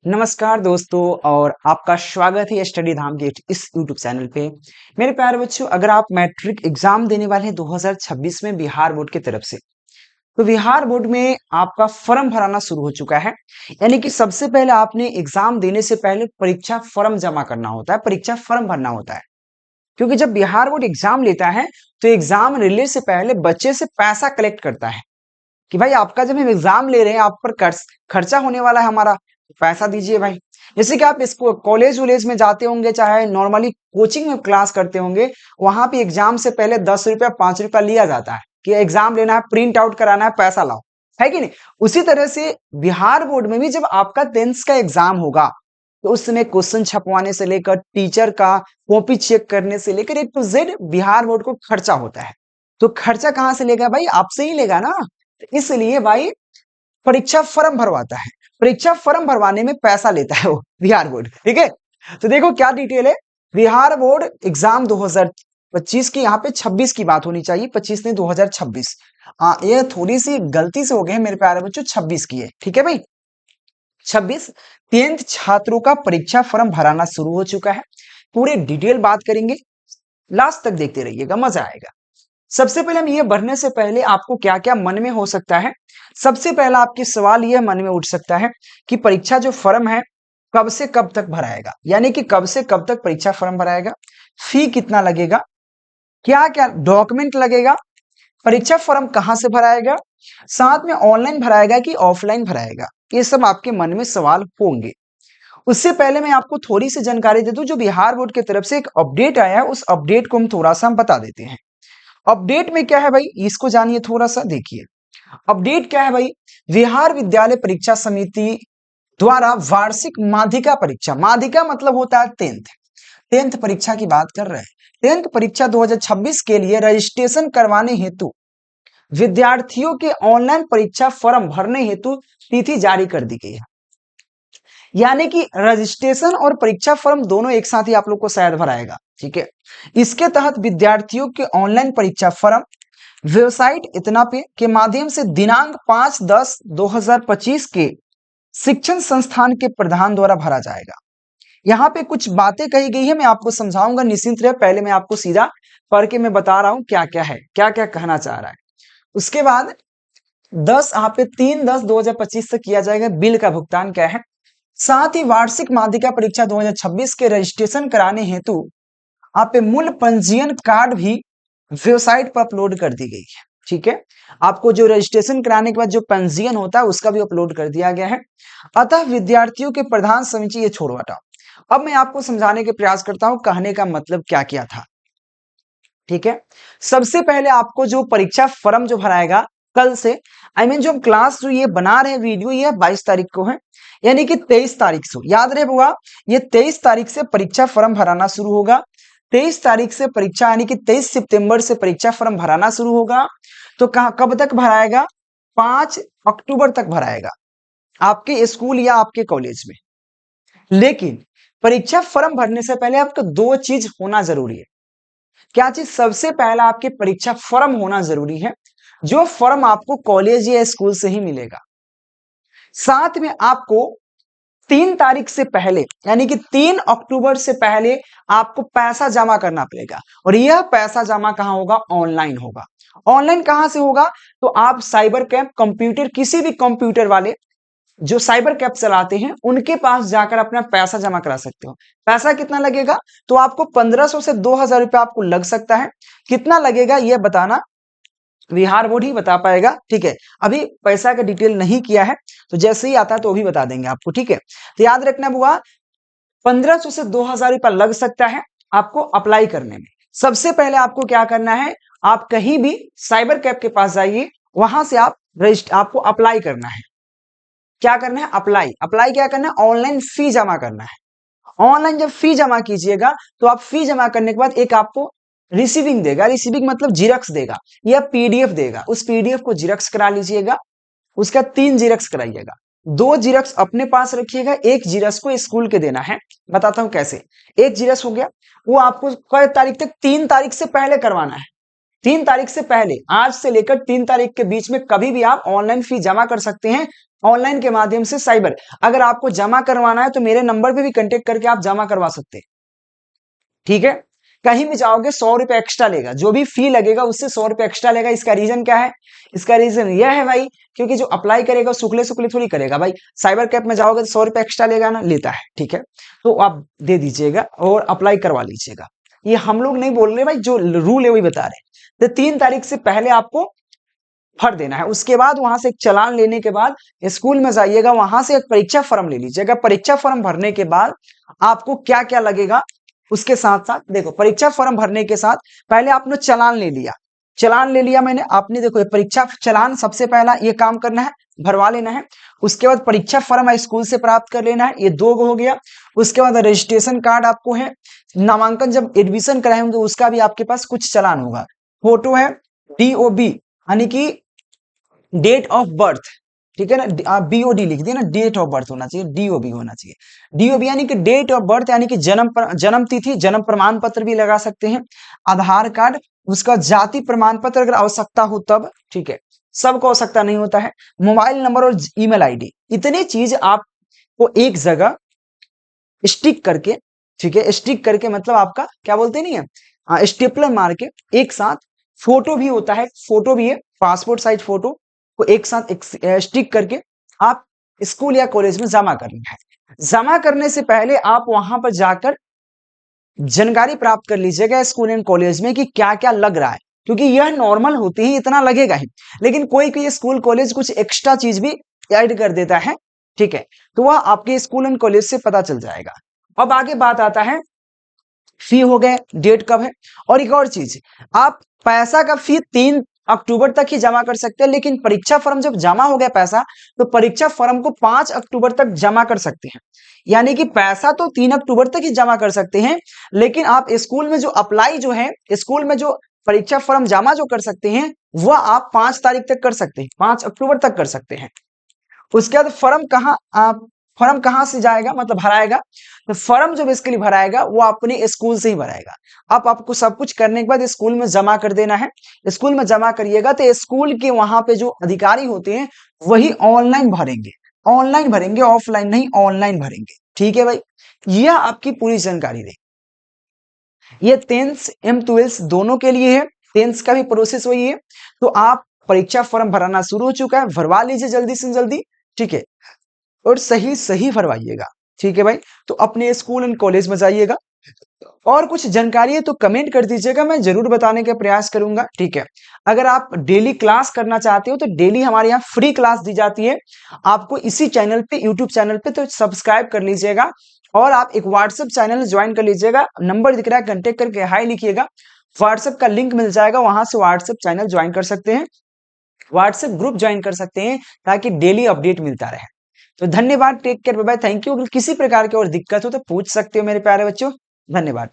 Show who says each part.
Speaker 1: नमस्कार दोस्तों और आपका स्वागत है स्टडी धाम के इस यूट्यूब चैनल पे। मेरे प्यारे बच्चों, अगर आप मैट्रिक एग्जाम देने वाले हैं 2026 में बिहार बोर्ड की तरफ से, तो बिहार बोर्ड में आपका फॉर्म भराना शुरू हो चुका है। यानी कि सबसे पहले आपने एग्जाम देने से पहले परीक्षा फॉर्म जमा करना होता है, परीक्षा फॉर्म भरना होता है। क्योंकि जब बिहार बोर्ड एग्जाम लेता है तो एग्जाम रिलीज से पहले बच्चे से पैसा कलेक्ट करता है कि भाई आपका जब हम एग्जाम ले रहे हैं, आप पर खर्चा होने वाला है, हमारा पैसा दीजिए भाई। जैसे कि आप इसको कॉलेज वॉलेज में जाते होंगे, चाहे नॉर्मली कोचिंग में क्लास करते होंगे, वहां पे एग्जाम से पहले 10 रुपया 5 रुपया लिया जाता है कि एग्जाम लेना है, प्रिंट आउट कराना है, पैसा लाओ, है कि नहीं। उसी तरह से बिहार बोर्ड में भी जब आपका 10th का एग्जाम होगा तो उस समय क्वेश्चन छपवाने से लेकर टीचर का कॉपी चेक करने से लेकर A to Z Bihar board को खर्चा होता है। तो खर्चा कहां से लेगा भाई? आपसे ही लेगा ना। तो इसलिए भाई परीक्षा फॉर्म भरवाता है, परीक्षा फॉर्म भरवाने में पैसा लेता है वो बिहार बोर्ड। ठीक है, तो देखो क्या डिटेल है। बिहार बोर्ड एग्जाम 2025 की, यहाँ पे 26 की बात होनी चाहिए, 25 नहीं 2026। ये थोड़ी सी गलती से हो गई है मेरे प्यारे बच्चों, 26 की है। ठीक है भाई, 26 10th छात्रों का परीक्षा फॉर्म भराना शुरू हो चुका है। पूरे डिटेल बात करेंगे, लास्ट तक देखते रहिएगा, मजा आएगा। सबसे पहले हम ये बढ़ने से पहले आपको क्या क्या मन में हो सकता है। सबसे पहला आपके सवाल यह मन में उठ सकता है कि परीक्षा जो फॉर्म है कब से कब तक भराएगा, यानी कि कब से कब तक परीक्षा फॉर्म भराएगा, फी कितना लगेगा, क्या क्या डॉक्यूमेंट लगेगा, परीक्षा फॉर्म कहां से भराएगा, साथ में ऑनलाइन भराएगा कि ऑफलाइन भराएगा। ये सब आपके मन में सवाल होंगे। उससे पहले मैं आपको थोड़ी सी जानकारी दे दूं, जो बिहार बोर्ड की तरफ से एक अपडेट आया है, उस अपडेट को हम थोड़ा सा बता देते हैं। अपडेट में क्या है भाई, इसको जानिए थोड़ा सा, देखिए अपडेट क्या है भाई। बिहार विद्यालय परीक्षा समिति द्वारा वार्षिक माध्यिका परीक्षा, माध्यिका मतलब होता है 10th परीक्षा की बात कर रहे हैं। 10th परीक्षा 2026 के लिए रजिस्ट्रेशन करवाने हेतु विद्यार्थियों के ऑनलाइन परीक्षा फॉर्म भरने हेतु तिथि जारी कर दी गई है। यानी कि रजिस्ट्रेशन और परीक्षा फॉर्म दोनों एक साथ ही आप लोग को शायद भराएगा। ठीक है, इसके तहत विद्यार्थियों के ऑनलाइन परीक्षा फॉर्म वेबसाइट इतना पे के माध्यम से दिनांक 5/10/2025 के शिक्षण संस्थान के प्रधान द्वारा भरा जाएगा। यहाँ पे कुछ बातें कही गई है, मैं आपको समझाऊंगा, निश्चिंत रहे। पहले मैं आपको सीधा पढ़ के मैं बता रहा हूं क्या क्या है, क्या क्या कहना चाह रहा है। उसके बाद 10 यहाँ पे 3/10/2025 से किया जाएगा बिल का भुगतान क्या है। साथ ही वार्षिक माध्यिका परीक्षा 2026 के रजिस्ट्रेशन कराने हेतु आप पे मूल पंजीयन कार्ड भी वेबसाइट पर अपलोड कर दी गई है। ठीक है, आपको जो रजिस्ट्रेशन कराने के बाद जो पंजीयन होता है उसका भी अपलोड कर दिया गया है। अतः विद्यार्थियों के प्रधान समिति, ये छोड़ हटाओ। अब मैं आपको समझाने के प्रयास करता हूं कहने का मतलब क्या क्या था। ठीक है, सबसे पहले आपको जो परीक्षा फॉर्म जो भराएगा कल से, जो हम क्लास जो ये बना रहे हैं वीडियो, ये 22 तारीख को है, यानी कि 23 तारीख से, याद रहे बुआ, ये 23 तारीख से परीक्षा फॉर्म भराना शुरू होगा। 23 तारीख से परीक्षा, यानी कि 23 सितंबर से परीक्षा फॉर्म भराना शुरू होगा। तो कब तक भराएगा? 5 अक्टूबर तक भराएगा आपके स्कूल या आपके कॉलेज में। लेकिन परीक्षा फॉर्म भरने से पहले आपको दो चीज होना जरूरी है। क्या चीज? सबसे पहला आपके परीक्षा फॉर्म होना जरूरी है, जो फॉर्म आपको कॉलेज या स्कूल से ही मिलेगा। साथ में आपको 3 तारीख से पहले, यानी कि 3 अक्टूबर से पहले आपको पैसा जमा करना पड़ेगा। और यह पैसा जमा कहां होगा? ऑनलाइन होगा। ऑनलाइन कहां से होगा? तो आप साइबर कैफ कंप्यूटर, किसी भी कंप्यूटर वाले जो साइबर कैफ चलाते हैं उनके पास जाकर अपना पैसा जमा करा सकते हो। पैसा कितना लगेगा? तो आपको 1500 से 2000 रुपया आपको लग सकता है। कितना लगेगा यह बताना बिहार बोर्ड ही बता पाएगा। ठीक है, अभी पैसा का डिटेल नहीं किया है, तो जैसे ही आता है तो भी बता देंगे आपको। ठीक है, तो याद रखना बुआ, 1500 से 2000 रुपया लग सकता है आपको अप्लाई करने में। सबसे पहले आपको क्या करना है, आप कहीं भी साइबर कैफ के पास जाइए, वहां से आप आपको अप्लाई करना है। क्या करना है? अप्लाई। अप्लाई क्या करना है? ऑनलाइन फी जमा करना है। ऑनलाइन जब फी जमा कीजिएगा तो आप फी जमा करने के बाद एक आपको रिसीविंग देगा, रिसीविंग मतलब जीरक्स देगा या पीडीएफ देगा। उस पीडीएफ को जीरक्स करा लीजिएगा, उसका 3 जीरक्स कराइएगा। 2 जीरक्स अपने पास रखिएगा, एक जीरक्स को स्कूल के देना है। बताता हूं कैसे। एक जीरक्स हो गया, वो आपको कई तारीख तक? 3 तारीख से पहले करवाना है। 3 तारीख से पहले, आज से लेकर 3 तारीख के बीच में कभी भी आप ऑनलाइन फी जमा कर सकते हैं। ऑनलाइन के माध्यम से साइबर। अगर आपको जमा करवाना है तो मेरे नंबर पे भी कांटेक्ट करके आप जमा करवा सकते हैं, ठीक है। कहीं भी जाओगे 100 रुपए एक्स्ट्रा लेगा, जो भी फी लगेगा उससे 100 रुपए एक्स्ट्रा लेगा। इसका रीजन क्या है? इसका रीजन यह है भाई, क्योंकि जो अप्लाई करेगा सुखले सुखले थोड़ी करेगा भाई। साइबर कैफ में जाओगे तो 100 रुपए एक्स्ट्रा लेगा ना, लेता है, ठीक है। तो आप दे दीजिएगा और अप्लाई करवा लीजिएगा। ये हम लोग नहीं बोल रहे भाई, जो रूल है वही बता रहे। तो 3 तारीख से पहले आपको भर देना है। उसके बाद वहां से एक चालान लेने के बाद स्कूल में जाइएगा, वहां से एक परीक्षा फॉर्म ले लीजिएगा। परीक्षा फॉर्म भरने के बाद आपको क्या क्या लगेगा उसके साथ साथ देखो, परीक्षा फॉर्म भरने के साथ पहले आपने चालान ले लिया। चालान ले लिया मैंने, आपने देखो ये परीक्षा चालान सबसे पहला ये काम करना है, भरवा लेना है। उसके बाद परीक्षा फॉर्म स्कूल से प्राप्त कर लेना है, ये 2 हो गया। उसके बाद रजिस्ट्रेशन कार्ड आपको है, नामांकन जब एडमिशन कराए होंगे उसका भी आपके पास कुछ चालान होगा। फोटो है, DOB यानी कि डेट ऑफ बर्थ, ठीक है ना, BOD लिख दिया ना, डेट ऑफ बर्थ होना चाहिए, DOB होना चाहिए। DOB यानी कि डेट ऑफ बर्थ, यानी कि जन्म तिथि, जन्म प्रमाण पत्र भी लगा सकते हैं। आधार कार्ड, उसका जाति प्रमाण पत्र अगर आवश्यकता हो तब, ठीक है, सबको आवश्यकता नहीं होता है। मोबाइल नंबर और ईमेल ID, इतनी चीज आपको एक जगह स्टिक करके, ठीक है, स्टिक करके मतलब आपका क्या बोलते नहीं है, स्टेपलर मार के एक साथ। फोटो भी होता है, फोटो भी है, पासपोर्ट साइज फोटो को एक साथ स्टिक करके आप स्कूल या कॉलेज में जमा करना है। जमा करने से पहले आप वहां पर जाकर जानकारी प्राप्त कर लीजिएगा स्कूल एंड कॉलेज में कि क्या क्या लग रहा है, क्योंकि यह नॉर्मल होती ही इतना लगेगा ही, लेकिन कोई कोई स्कूल कॉलेज कुछ एक्स्ट्रा चीज भी ऐड कर देता है, ठीक है, तो वह आपके स्कूल एंड कॉलेज से पता चल जाएगा। अब आगे बात आता है, फी हो गए, डेट कब है, और एक और चीज, आप पैसा का फी 3 अक्टूबर तक ही जमा कर सकते हैं, लेकिन परीक्षा फॉर्म जब जमा हो गया पैसा, तो परीक्षा फॉर्म को 5 अक्टूबर तक जमा कर सकते हैं। यानी कि पैसा तो 3 अक्टूबर तक ही जमा कर सकते हैं, लेकिन आप स्कूल में जो अप्लाई जो है, स्कूल में जो परीक्षा फॉर्म जमा जो कर सकते हैं, वह आप 5 तारीख तक कर सकते हैं, 5 अक्टूबर तक कर सकते हैं। उसके बाद फॉर्म कहाँ से जाएगा, मतलब भराएगा, तो फॉर्म जो बेसिकली भराएगा वो अपने स्कूल से ही भराएगा। अब आपको सब कुछ करने के बाद स्कूल में जमा कर देना है। स्कूल में जमा करिएगा तो स्कूल के वहां पे जो अधिकारी होते हैं वही ऑनलाइन भरेंगे, ऑनलाइन भरेंगे, ऑफलाइन नहीं, ऑनलाइन भरेंगे, ठीक है भाई। यह आपकी पूरी जानकारी रही। ये 10th एम 12th दोनों के लिए है, 10th का भी प्रोसेस वही है। तो आप परीक्षा फॉर्म भराना शुरू हो चुका है, भरवा लीजिए जल्दी से जल्दी, ठीक है, और सही सही भरवाइएगा, ठीक है भाई। तो अपने स्कूल एंड कॉलेज में जाइएगा, और कुछ जानकारी है तो कमेंट कर दीजिएगा, मैं जरूर बताने का प्रयास करूंगा, ठीक है। अगर आप डेली क्लास करना चाहते हो तो डेली हमारे यहाँ फ्री क्लास दी जाती है आपको इसी चैनल पे, यूट्यूब चैनल पे, तो सब्सक्राइब कर लीजिएगा। और आप एक व्हाट्सएप चैनल ज्वाइन कर लीजिएगा, नंबर दिख रहा है, कंटेक्ट करके हाई लिखिएगा, व्हाट्सएप का लिंक मिल जाएगा, वहां से व्हाट्सएप चैनल ज्वाइन कर सकते हैं, व्हाट्सएप ग्रुप ज्वाइन कर सकते हैं, ताकि डेली अपडेट मिलता रहे। तो धन्यवाद, take care, bye bye, thank you. अगर किसी प्रकार की और दिक्कत हो तो पूछ सकते हो मेरे प्यारे बच्चों, धन्यवाद।